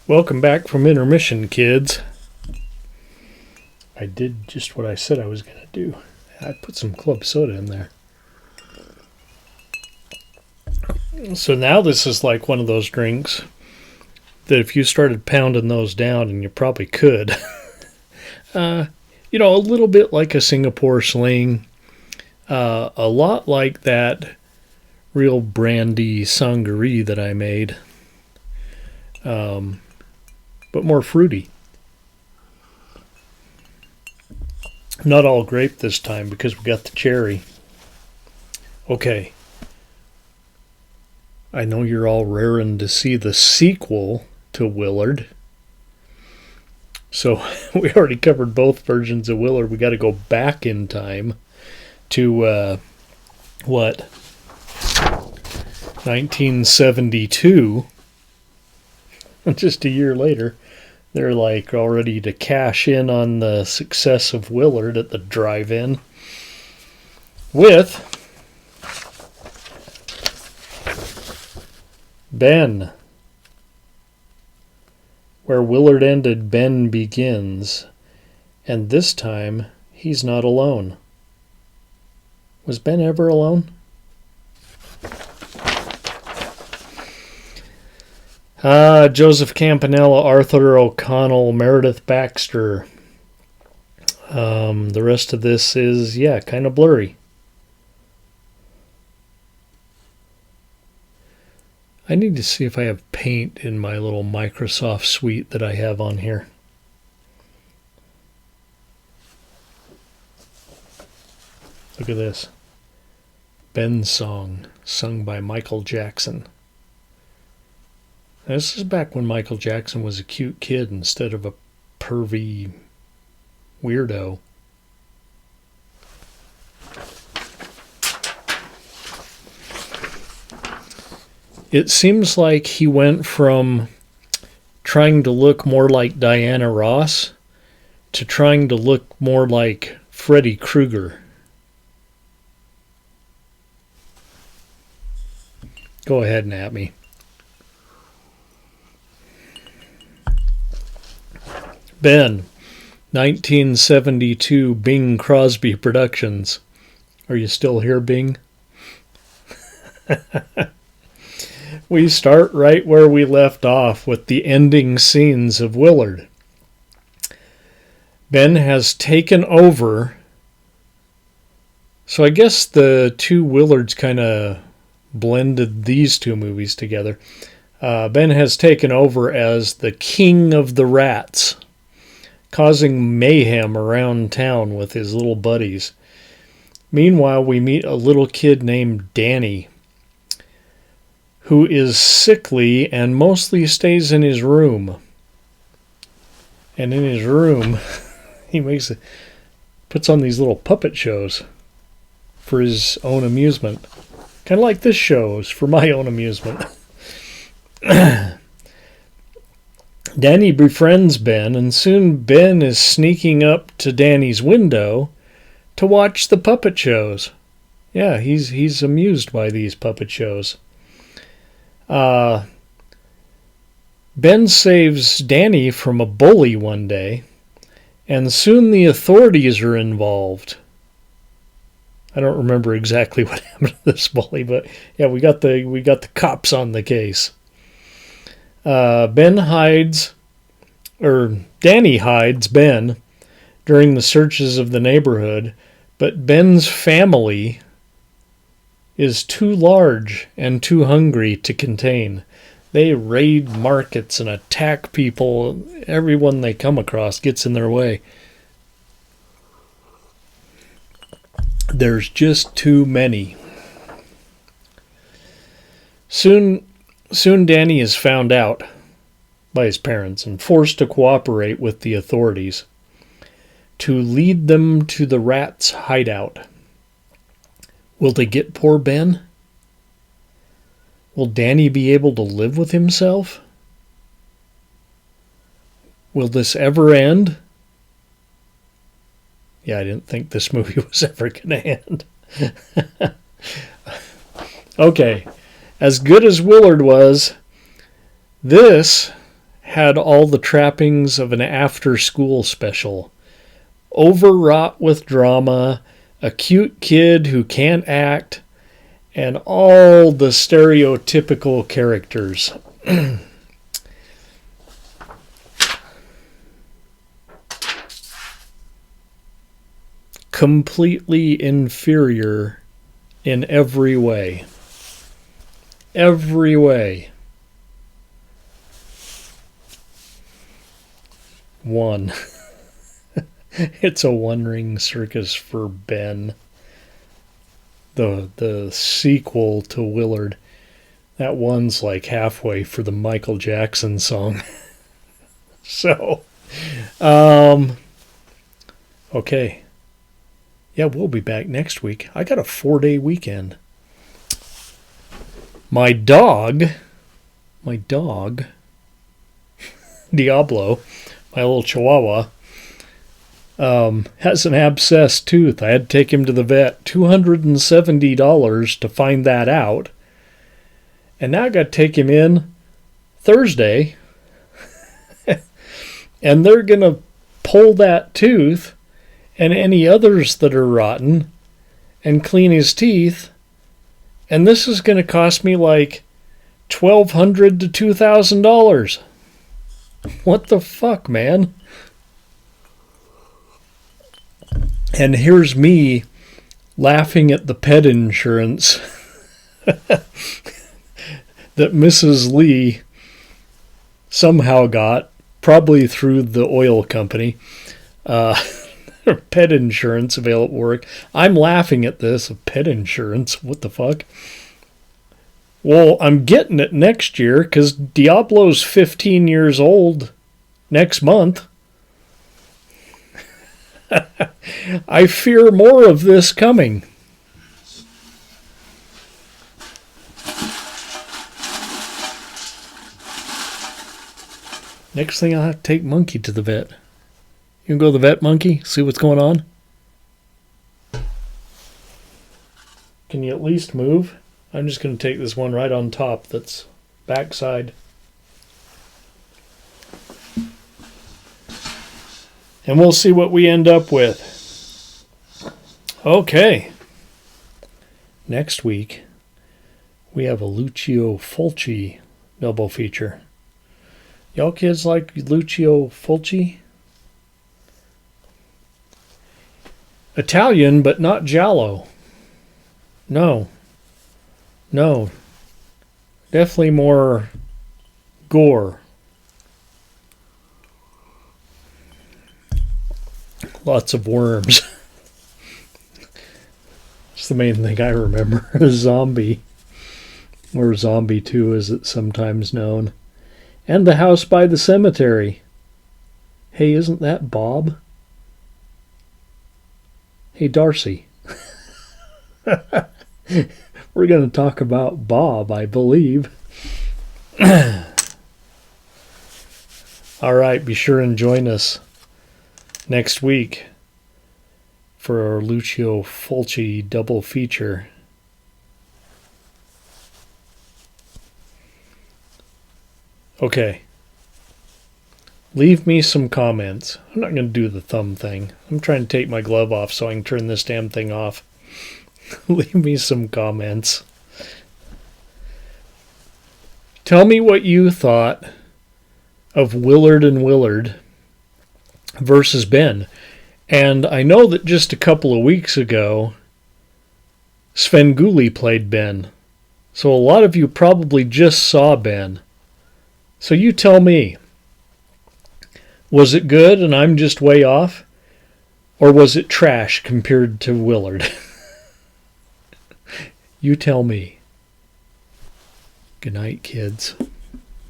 Welcome back from intermission, kids. I did just what I said I was going to do. I put some club soda in there. So now this is like one of those drinks that if you started pounding those down, and you probably could, a little bit like a Singapore Sling, a lot like that real brandy sangaree that I made, but more fruity. Not all grape this time because we got the cherry. Okay. I know you're all raring to see the sequel to Willard. So we already covered both versions of Willard. We got to go back in time to, 1972. Just a year later. They're like all ready to cash in on the success of Willard at the drive-in with Ben. Where Willard ended, Ben begins. And this time, he's not alone. Was Ben ever alone? Joseph Campanella, Arthur O'Connell, Meredith Baxter. The rest of this is, kind of blurry. I need to see if I have paint in my little Microsoft suite that I have on here. Look at this. Ben's Song, sung by Michael Jackson. This is back when Michael Jackson was a cute kid instead of a pervy weirdo. It seems like he went from trying to look more like Diana Ross to trying to look more like Freddy Krueger. Go ahead and at me. Ben, 1972 Bing Crosby Productions. Are you still here, Bing? We start right where we left off with the ending scenes of Willard. Ben has taken over. So I guess the two Willards kind of blended these two movies together. Ben has taken over as the king of the rats, causing mayhem around town with his little buddies. Meanwhile, we meet a little kid named Danny, who is sickly and mostly stays in his room. And in his room, he puts on these little puppet shows for his own amusement. Kind of like this show is for my own amusement. Danny befriends Ben, and soon Ben is sneaking up to Danny's window to watch the puppet shows. Yeah, he's amused by these puppet shows. Ben saves Danny from a bully one day, and soon the authorities are involved. I don't remember exactly what happened to this bully, but yeah, we got the cops on the case. Danny hides Ben during the searches of the neighborhood, but Ben's family is too large and too hungry to contain. They raid markets and attack people. Everyone they come across gets in their way. There's just too many. Soon Danny is found out by his parents and forced to cooperate with the authorities to lead them to the rats' hideout. Will they get poor Ben? Will Danny be able to live with himself? Will this ever end? Yeah, I didn't think this movie was ever going to end. Okay, as good as Willard was, this had all the trappings of an after-school special. Overwrought with drama, a cute kid who can't act, and all the stereotypical characters. Completely inferior in every way. Every way. One. It's a one-ring circus for Ben. The sequel to Willard. That one's like halfway for the Michael Jackson song. So, okay. Yeah, we'll be back next week. I got a 4-day weekend. My dog, Diablo, my little chihuahua, has an abscessed tooth. I had to take him to the vet. $270 to find that out. And now I got to take him in Thursday. And they're going to pull that tooth and any others that are rotten and clean his teeth. And this is going to cost me like $1,200 to $2,000. What the fuck, man? And here's me laughing at the pet insurance that Mrs. Lee somehow got, probably through the oil company. Pet insurance available at work. I'm laughing at this. Pet insurance. What the fuck? Well, I'm getting it next year because Diablo's 15 years old next month. I fear more of this coming. Next thing I'll have to take Monkey to the vet. You can go to the vet, Monkey? See what's going on? Can you at least move? I'm just going to take this one right on top that's backside. And we'll see what we end up with. Okay. Next week, we have a Lucio Fulci double feature. Y'all kids like Lucio Fulci? Italian, but not giallo. No. Definitely more gore. Lots of worms. It's the main thing I remember. Zombie. Or Zombie 2 as it's sometimes known. And The House by the Cemetery. Hey, isn't that Bob? Hey, Darcy. We're going to talk about Bob, I believe. All right, be sure and join us next week for our Lucio Fulci double feature. Okay. Leave me some comments. I'm not going to do the thumb thing. I'm trying to take my glove off so I can turn this damn thing off. Leave me some comments. Tell me what you thought of Willard and Willard versus Ben. And I know that just a couple of weeks ago, Svengoolie played Ben. So a lot of you probably just saw Ben. So you tell me. Was it good and I'm just way off? Or was it trash compared to Willard? You tell me. Good night, kids.